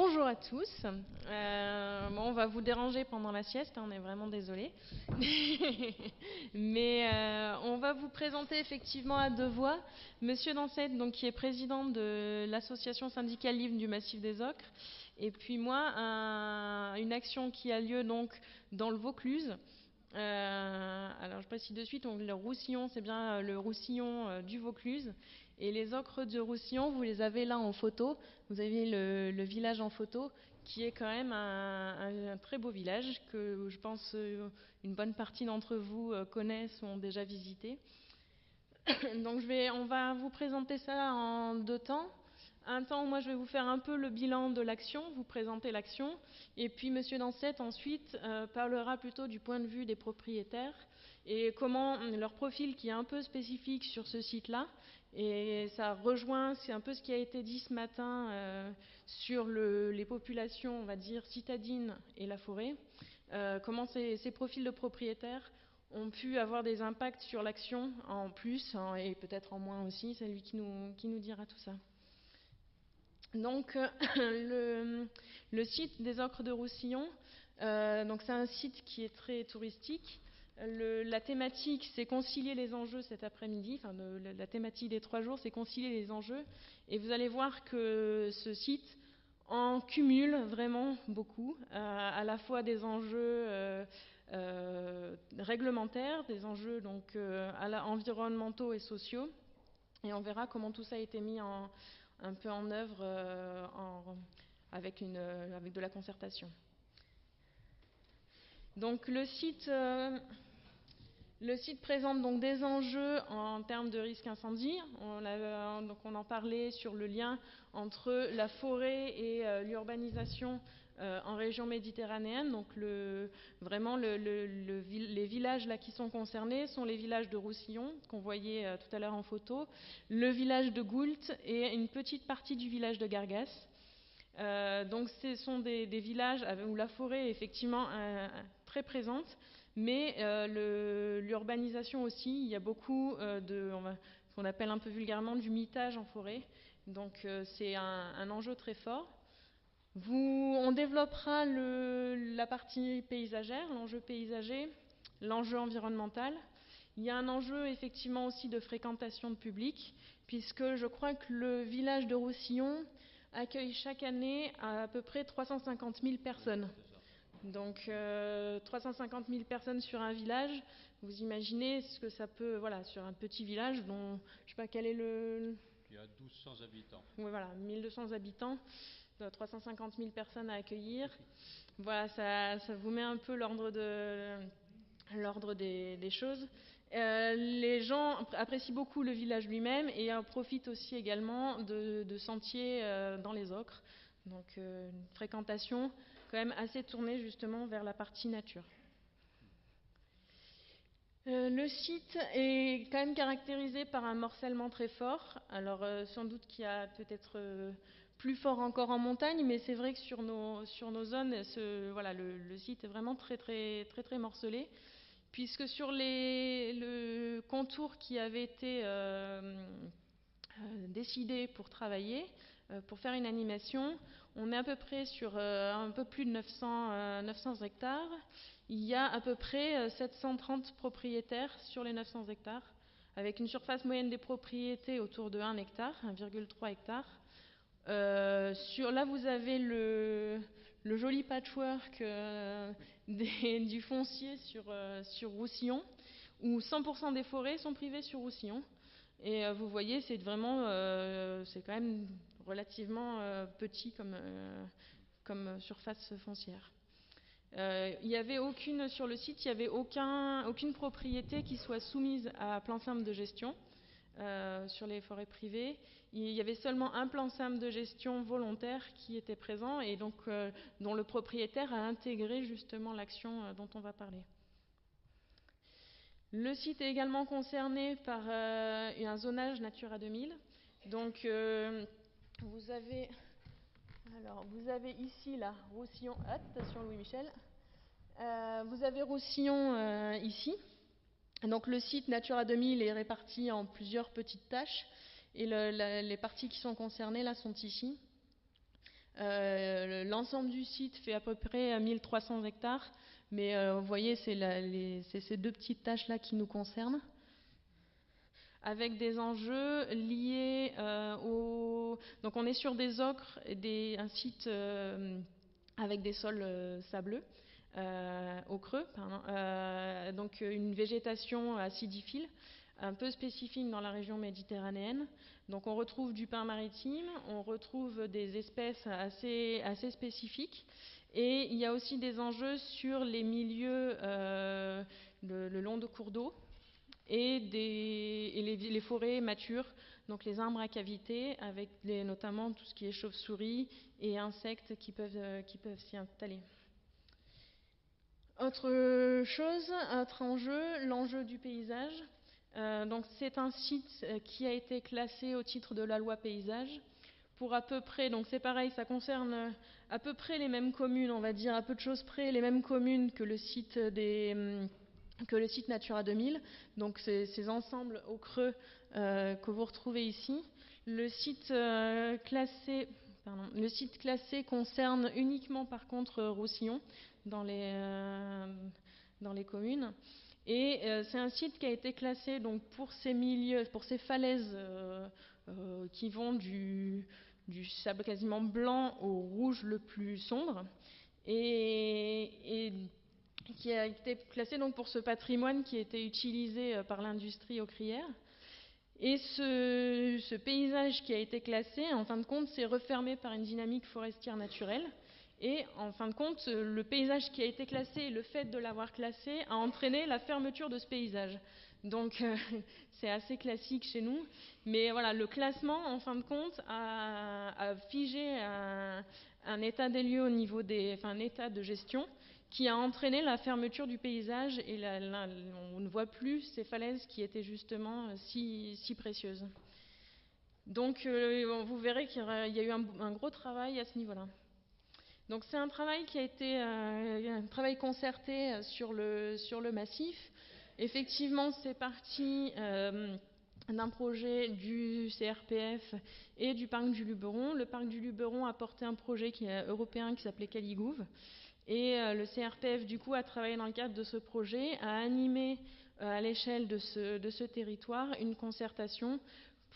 Bonjour à tous. On va vous déranger pendant la sieste, on est vraiment désolé. Mais on va vous présenter effectivement à deux voix Monsieur Dansette, donc, qui est président de l'association syndicale libre du Massif des Ocres, et puis moi, une action qui a lieu donc dans le Vaucluse. Alors je précise de suite, donc, le Roussillon, c'est bien le Roussillon du Vaucluse. Et les ocres de Roussillon, vous les avez là en photo. Vous avez le village en photo, qui est quand même un très beau village que je pense une bonne partie d'entre vous connaissent ou ont déjà visité. Donc on va vous présenter ça en deux temps. Un temps, moi, je vais vous faire un peu le bilan de l'action, vous présenter l'action, et puis Monsieur Dansette ensuite parlera plutôt du point de vue des propriétaires et comment leur profil, qui est un peu spécifique sur ce site-là, et ça rejoint, c'est un peu ce qui a été dit ce matin sur les populations, on va dire, citadines et la forêt, comment ces profils de propriétaires ont pu avoir des impacts sur l'action en plus et peut-être en moins aussi. C'est lui qui nous dira tout ça. Donc le site des Ocres de Roussillon, donc c'est un site qui est très touristique. La thématique, c'est concilier les enjeux cet après-midi. Enfin, la thématique des 3 jours, c'est concilier les enjeux. Et vous allez voir que ce site en cumule vraiment beaucoup, à la fois des enjeux réglementaires, des enjeux donc environnementaux et sociaux. Et on verra comment tout ça a été mis un peu en œuvre avec de la concertation. Donc le site présente donc des enjeux en termes de risque incendie. On en parlait sur le lien entre la forêt et l'urbanisation en région méditerranéenne. Donc vraiment les villages là qui sont concernés sont les villages de Roussillon qu'on voyait tout à l'heure en photo, le village de Goult et une petite partie du village de Gargas. Donc ce sont des villages où la forêt est effectivement très présente, mais l'urbanisation aussi. Il y a beaucoup ce qu'on appelle un peu vulgairement du mitage en forêt. Donc c'est un enjeu très fort. On développera la partie paysagère, l'enjeu paysager, l'enjeu environnemental. Il y a un enjeu effectivement aussi de fréquentation de public, puisque je crois que le village de Roussillon accueille chaque année à peu près 350 000 personnes. Donc 350 000 personnes sur un village, vous imaginez ce que ça peut, voilà, sur un petit village dont, je sais pas quel est Il y a 1200 habitants. Oui, voilà, 1200 habitants, 350 000 personnes à accueillir. Voilà, ça vous met un peu l'ordre des choses. Les gens apprécient beaucoup le village lui-même et en profitent aussi également de sentiers dans les ocres. Donc une fréquentation quand même assez tournée justement vers la partie nature. Le site est quand même caractérisé par un morcellement très fort. Alors sans doute qu'il y a peut-être plus fort encore en montagne, mais c'est vrai que sur nos zones, le site est vraiment très très très très morcelé, puisque sur le contour qui avait été décidé pour travailler, pour faire une animation, on est à peu près sur un peu plus de 900 hectares. Il y a à peu près 730 propriétaires sur les 900 hectares, avec une surface moyenne des propriétés autour de 1 hectare, 1,3 hectare. Là, vous avez le joli patchwork du foncier sur Roussillon, où 100% des forêts sont privées sur Roussillon. Et vous voyez, c'est quand même relativement petit comme surface foncière. Sur le site, il n'y avait aucune propriété qui soit soumise à plan simple de gestion sur les forêts privées. Il y avait seulement un plan simple de gestion volontaire qui était présent et donc dont le propriétaire a intégré justement l'action dont on va parler. Le site est également concerné par un zonage Natura 2000. Donc vous avez ici là Roussillon. Attention Louis Michel. Vous avez Roussillon ici. Donc le site Natura 2000 est réparti en plusieurs petites tâches et les parties qui sont concernées là sont ici. L'ensemble du site fait à peu près 1300 hectares, mais vous voyez, c'est ces deux petites tâches-là qui nous concernent, avec des enjeux liés Donc on est sur des ocres, un site avec des sols sableux, au creux, pardon. Donc une végétation acidiphile, un peu spécifique dans la région méditerranéenne. Donc on retrouve du pin maritime, on retrouve des espèces assez spécifiques, et il y a aussi des enjeux sur les milieux le long de cours d'eau et les forêts matures, donc les arbres à cavité, avec notamment tout ce qui est chauves-souris et insectes qui peuvent s'y installer. Autre enjeu, l'enjeu du paysage. Donc c'est un site qui a été classé au titre de la loi paysage pour à peu près, donc c'est pareil, ça concerne à peu près les mêmes communes, on va dire à peu de choses près, les mêmes communes que le site Natura 2000, donc ces ensembles au creux que vous retrouvez ici. Le site classé concerne uniquement par contre Roussillon dans les communes. Et c'est un site qui a été classé donc pour ces milieux, pour ces falaises qui vont du sable quasiment blanc au rouge le plus sombre, et qui a été classé donc pour ce patrimoine qui a été utilisé par l'industrie ocrière. Et ce paysage qui a été classé, en fin de compte, s'est refermé par une dynamique forestière naturelle. Et en fin de compte, le paysage qui a été classé et le fait de l'avoir classé a entraîné la fermeture de ce paysage. Donc c'est assez classique chez nous. Mais voilà, le classement, en fin de compte, a figé un état des lieux au niveau un état de gestion qui a entraîné la fermeture du paysage, et on ne voit plus ces falaises qui étaient justement si précieuses. Donc vous verrez qu'il y a eu un gros travail à ce niveau-là. Donc c'est un travail qui a été un travail concerté sur le massif. Effectivement, c'est parti d'un projet du CRPF et du parc du Luberon. Le parc du Luberon a porté un projet européen qui s'appelait Caligouve. Et le CRPF, du coup, a travaillé dans le cadre de ce projet, a animé à l'échelle de ce territoire une concertation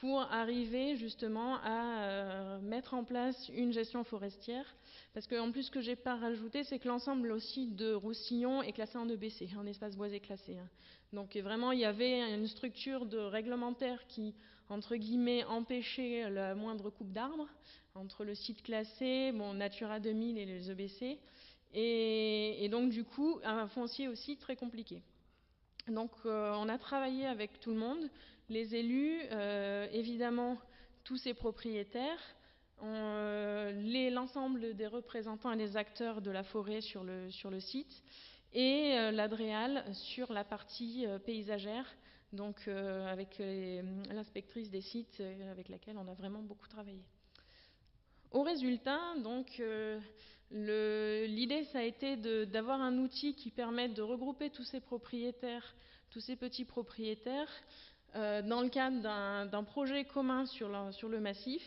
pour arriver justement à mettre en place une gestion forestière. Parce qu'en plus, ce que je n'ai pas rajouté, c'est que l'ensemble aussi de Roussillon est classé en EBC, en espace boisé classé. Donc vraiment, il y avait une structure réglementaire qui, entre guillemets, empêchait la moindre coupe d'arbres entre le site classé, Natura 2000 et les EBC. Et donc, du coup, un foncier aussi très compliqué. Donc, on a travaillé avec tout le monde, les élus, évidemment, tous ces propriétaires, l'ensemble des représentants et des acteurs de la forêt sur le site, et l'ADREAL sur la partie paysagère, donc avec l'inspectrice des sites avec laquelle on a vraiment beaucoup travaillé. Au résultat, donc, l'idée, ça a été d'avoir un outil qui permette de regrouper tous ces propriétaires, tous ces petits propriétaires, dans le cadre d'un projet commun sur le massif.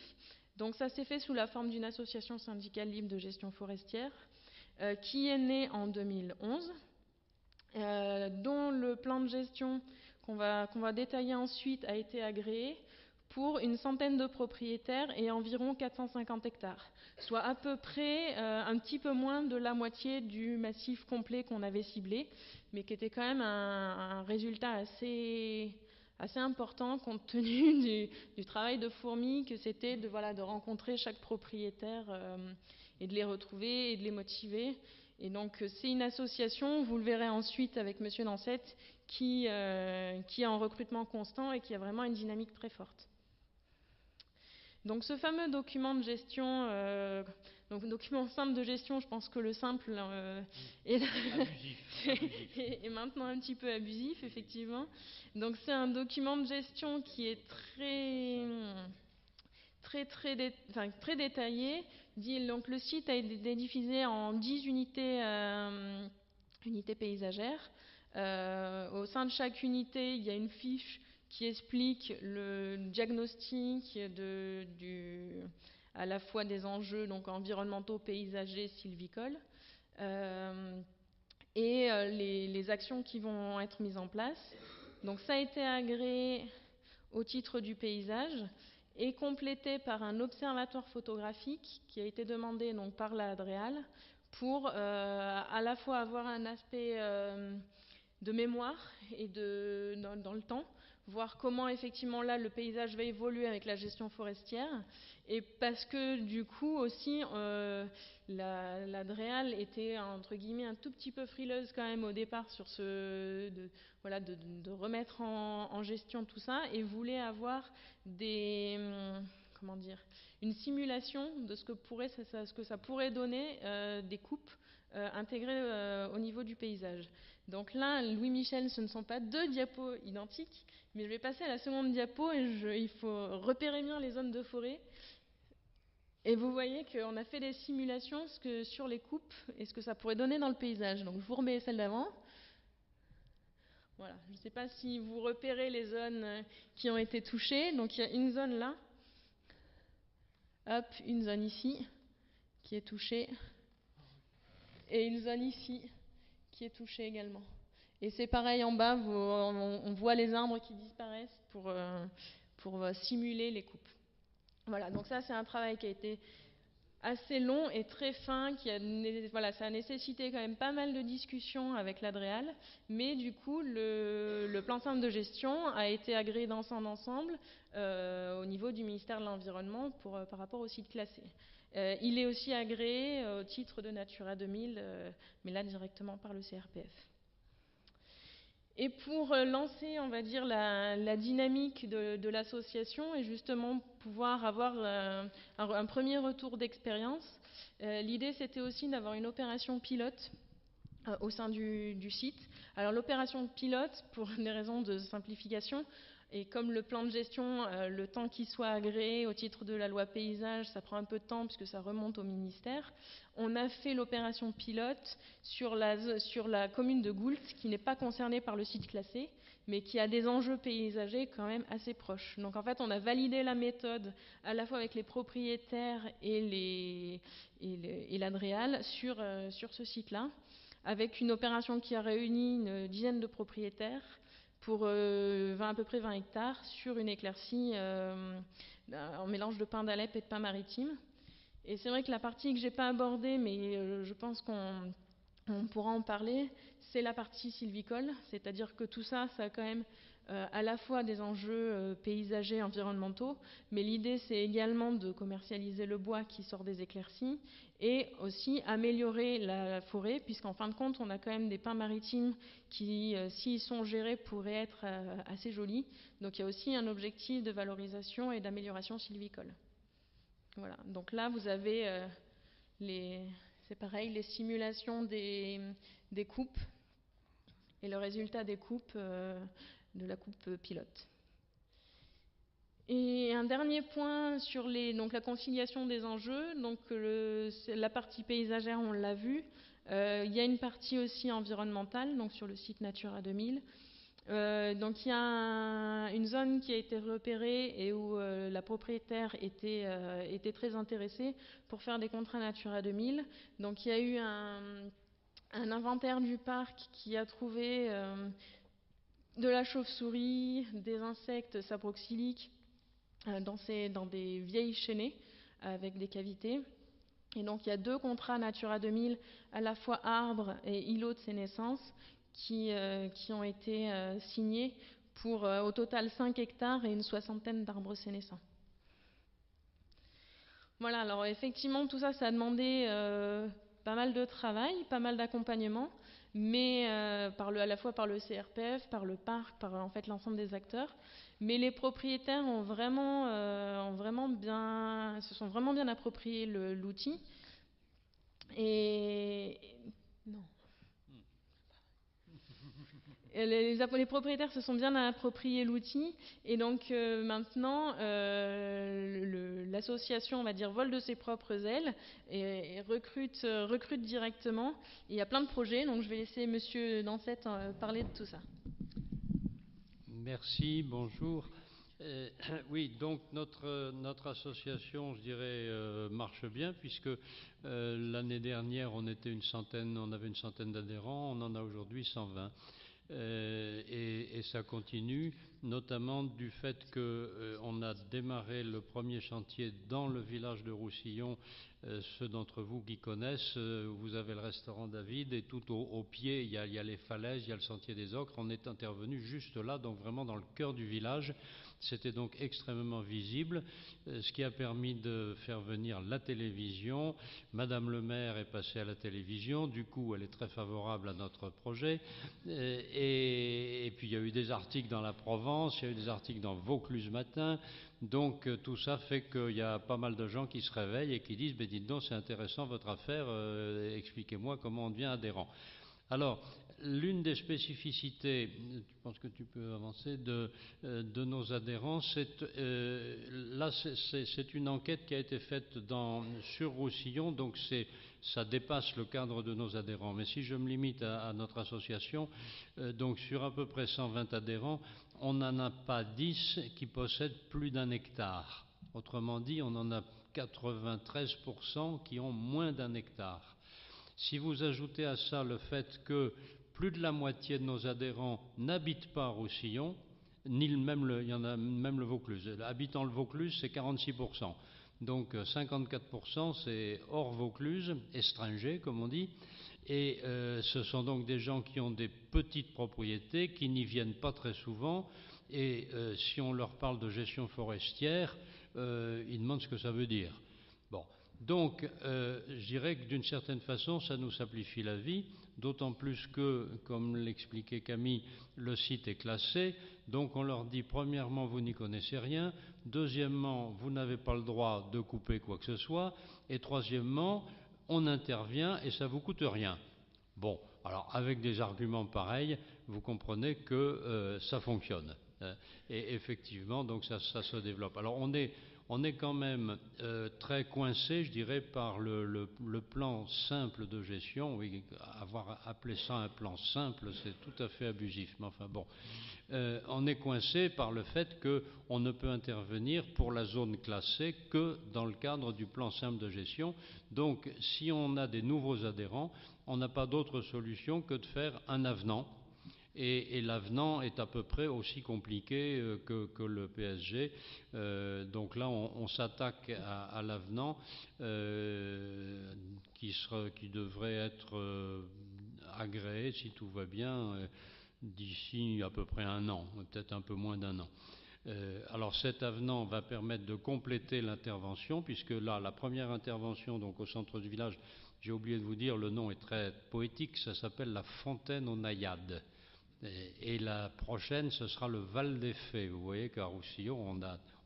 Donc ça s'est fait sous la forme d'une association syndicale libre de gestion forestière, qui est née en 2011, dont le plan de gestion qu'on va détailler ensuite a été agréé pour une centaine de propriétaires et environ 450 hectares, soit à peu près un petit peu moins de la moitié du massif complet qu'on avait ciblé, mais qui était quand même un résultat assez important compte tenu du travail de fourmi que c'était de rencontrer chaque propriétaire et de les retrouver et de les motiver. Et donc c'est une association, vous le verrez ensuite avec Monsieur Dansette, qui est en recrutement constant et qui a vraiment une dynamique très forte. Donc ce fameux document de gestion, donc document simple de gestion, je pense que le simple est maintenant un petit peu abusif, effectivement. Donc c'est un document de gestion qui est très détaillé. Donc le site a été divisé en 10 unités paysagères. Au sein de chaque unité, il y a une fiche qui explique le diagnostic à la fois des enjeux donc environnementaux, paysagers, sylvicoles, et les actions qui vont être mises en place. Donc ça a été agréé au titre du paysage et complété par un observatoire photographique qui a été demandé donc par la DREAL pour à la fois avoir un aspect de mémoire et dans le temps, voir comment effectivement là le paysage va évoluer avec la gestion forestière, et parce que du coup aussi la DREAL était entre guillemets un tout petit peu frileuse quand même au départ sur de remettre en gestion tout ça, et voulait avoir une simulation de ce que ça pourrait donner des coupes intégrées au niveau du paysage. Donc là, Louis Michel, ce ne sont pas deux diapos identiques, mais je vais passer à la seconde diapo et il faut repérer bien les zones de forêt. Et vous voyez qu'on a fait des simulations sur les coupes et ce que ça pourrait donner dans le paysage. Donc je vous remets celle d'avant. Voilà, je ne sais pas si vous repérez les zones qui ont été touchées. Donc il y a une zone là, hop, une zone ici qui est touchée, et une zone ici qui est touchée également. Et c'est pareil en bas, on voit les arbres qui disparaissent pour simuler les coupes. Voilà, donc ça c'est un travail qui a été assez long et très fin, ça a nécessité quand même pas mal de discussions avec la DREAL, mais du coup le plan simple de gestion a été agréé dans son ensemble au niveau du ministère de l'Environnement par rapport aux sites classés. Il est aussi agréé au titre de Natura 2000, mais là directement par le CRPF. Et pour lancer, on va dire, la dynamique de l'association et justement pouvoir avoir un premier retour d'expérience, l'idée c'était aussi d'avoir une opération pilote au sein du site. Alors l'opération pilote, pour des raisons de simplification, et comme le plan de gestion, le temps qu'il soit agréé au titre de la loi paysage, ça prend un peu de temps puisque ça remonte au ministère. On a fait l'opération pilote sur la commune de Goult, qui n'est pas concernée par le site classé, mais qui a des enjeux paysagers quand même assez proches. Donc en fait, on a validé la méthode à la fois avec les propriétaires et la DREAL sur ce site-là, avec une opération qui a réuni une dizaine de propriétaires pour à peu près 20 hectares sur une éclaircie en mélange de pin d'Alep et de pin maritime. Et c'est vrai que la partie que j'ai pas abordée, mais je pense qu'on pourra en parler, c'est la partie sylvicole, c'est-à-dire que tout ça, ça a quand même à la fois des enjeux paysagers, environnementaux, mais l'idée c'est également de commercialiser le bois qui sort des éclaircies et aussi améliorer la forêt, puisqu'en fin de compte on a quand même des pins maritimes qui, s'ils sont gérés, pourraient être assez jolis. Donc il y a aussi un objectif de valorisation et d'amélioration sylvicole. Voilà, donc là vous avez c'est pareil, les simulations des coupes et le résultat des coupes de la coupe pilote. Et un dernier point sur donc la conciliation des enjeux. Donc la partie paysagère, on l'a vu. Il y a une partie aussi environnementale, donc sur le site Natura 2000. Donc il y a une zone qui a été repérée et où la propriétaire était très intéressée pour faire des contrats Natura 2000. Donc il y a eu un inventaire du parc qui a trouvé de la chauve-souris, des insectes saproxyliques dans des vieilles chaînées avec des cavités. Et donc il y a 2 contrats Natura 2000, à la fois arbres et îlots de sénescence, qui ont été signés pour au total 5 hectares et une soixantaine d'arbres sénescents. Voilà, alors effectivement tout ça, ça a demandé pas mal de travail, pas mal d'accompagnement, mais à la fois par le CRPF, par le parc, par en fait l'ensemble des acteurs. Mais les propriétaires se sont vraiment bien approprié l'outil. Et non. Les propriétaires se sont bien approprié l'outil, et donc maintenant l'association, on va dire, vole de ses propres ailes et recrute directement. Et il y a plein de projets, donc je vais laisser Monsieur Dansette parler de tout ça. Merci, bonjour. Oui, donc notre association, je dirais, marche bien puisque l'année dernière on avait une centaine d'adhérents, on en a aujourd'hui 120. Et ça continue, notamment du fait qu'on a démarré le premier chantier dans le village de Roussillon. Ceux d'entre vous qui connaissent, vous avez le restaurant David et tout au pied, il y a les falaises, il y a le sentier des Ocres. On est intervenu juste là, donc vraiment dans le cœur du village. C'était donc extrêmement visible, ce qui a permis de faire venir la télévision. Madame le maire est passée à la télévision, du coup elle est très favorable à notre projet. Et puis il y a eu des articles dans la Provence, il y a eu des articles dans Vaucluse Matin. Donc tout ça fait qu'il y a pas mal de gens qui se réveillent et qui disent dites donc, c'est intéressant votre affaire, expliquez-moi comment on devient adhérent. Alors, l'une des spécificités, je pense que tu peux avancer, de nos adhérents, c'est une enquête qui a été faite sur Roussillon, donc ça dépasse le cadre de nos adhérents. Mais si je me limite à notre association, donc sur à peu près 120 adhérents, on n'en a pas 10 qui possèdent plus d'1 hectare. Autrement dit, on en a 93% qui ont moins d'1 hectare. Si vous ajoutez à ça le fait que plus de la moitié de nos adhérents n'habitent pas à Roussillon, il y en a même le Vaucluse. Habitant le Vaucluse, c'est 46%. Donc 54%, c'est hors Vaucluse, étrangers comme on dit. Et ce sont donc des gens qui ont des petites propriétés, qui n'y viennent pas très souvent. Et si on leur parle de gestion forestière, ils demandent ce que ça veut dire. Bon. Donc, je dirais que d'une certaine façon, ça nous simplifie la vie, d'autant plus que, comme l'expliquait Camille, le site est classé. Donc, on leur dit, premièrement, vous n'y connaissez rien. Deuxièmement, vous n'avez pas le droit de couper quoi que ce soit. Et troisièmement, on intervient et ça ne vous coûte rien. Bon, alors, avec des arguments pareils, vous comprenez que ça fonctionne. Et effectivement, donc ça se développe. Alors, on est quand même très coincé, je dirais, par le plan simple de gestion. Oui, avoir appelé ça un plan simple, c'est tout à fait abusif. Mais enfin bon, on est coincé par le fait qu'on ne peut intervenir pour la zone classée que dans le cadre du plan simple de gestion. Donc, si on a des nouveaux adhérents, on n'a pas d'autre solution que de faire un avenant. Et l'avenant est à peu près aussi compliqué que le PSG. Donc là, on s'attaque à l'avenant qui devrait être agréé, si tout va bien, d'ici à peu près 1 an, peut-être un peu moins d'1 an. Alors cet avenant va permettre de compléter l'intervention, puisque là, la première intervention donc au centre du village, j'ai oublié de vous dire, le nom est très poétique, ça s'appelle la Fontaine aux Naïades. Et la prochaine, ce sera le Val des Fées. Vous voyez qu'à Roussillon,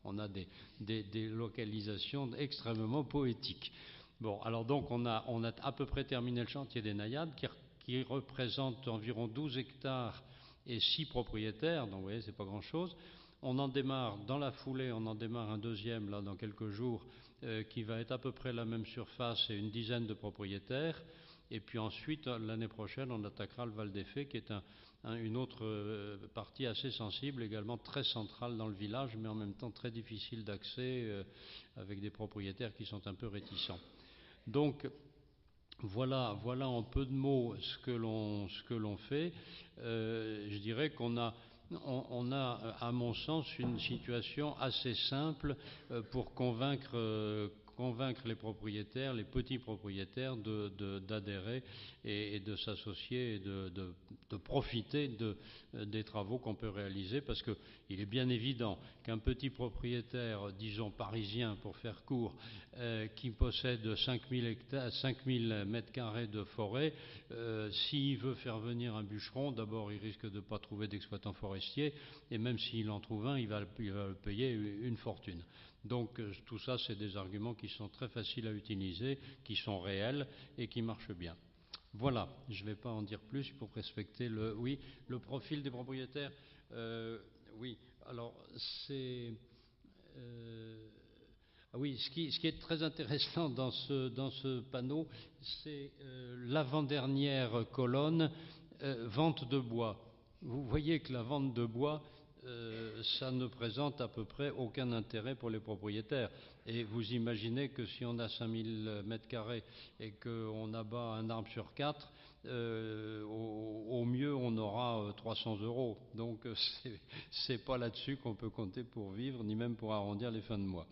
on a des localisations extrêmement poétiques. Bon, alors donc on a à peu près terminé le chantier des Naïades qui représente environ 12 hectares et 6 propriétaires. Donc vous voyez, c'est pas grand-chose. On en démarre dans la foulée, on en démarre un deuxième là dans quelques jours qui va être à peu près la même surface et une dizaine de propriétaires. Et puis ensuite, l'année prochaine, on attaquera le Val des Fées qui est une autre partie assez sensible, également très centrale dans le village, mais en même temps très difficile d'accès avec des propriétaires qui sont un peu réticents. Donc voilà en peu de mots ce que l'on fait. Je dirais qu'on a, à mon sens, une situation assez simple pour convaincre les propriétaires, les petits propriétaires d'adhérer et de s'associer et de profiter des travaux qu'on peut réaliser, parce qu'il est bien évident qu'un petit propriétaire, disons parisien pour faire court, qui possède 5000 mètres carrés de forêt, s'il veut faire venir un bûcheron, d'abord il risque de ne pas trouver d'exploitant forestier, et même s'il en trouve un, il va payer une fortune. Donc tout ça, c'est des arguments qui sont très faciles à utiliser, qui sont réels et qui marchent bien. Voilà, je ne vais pas en dire plus pour respecter le profil des propriétaires. Oui, alors c'est... oui, ce qui est très intéressant dans ce panneau, c'est l'avant-dernière colonne, vente de bois. Vous voyez que la vente de bois, ça ne présente à peu près aucun intérêt pour les propriétaires. Et vous imaginez que si on a 5000 mètres carrés et qu'on abat un arbre sur 4, au mieux on aura 300 euros. Donc c'est pas là-dessus qu'on peut compter pour vivre, ni même pour arrondir les fins de mois.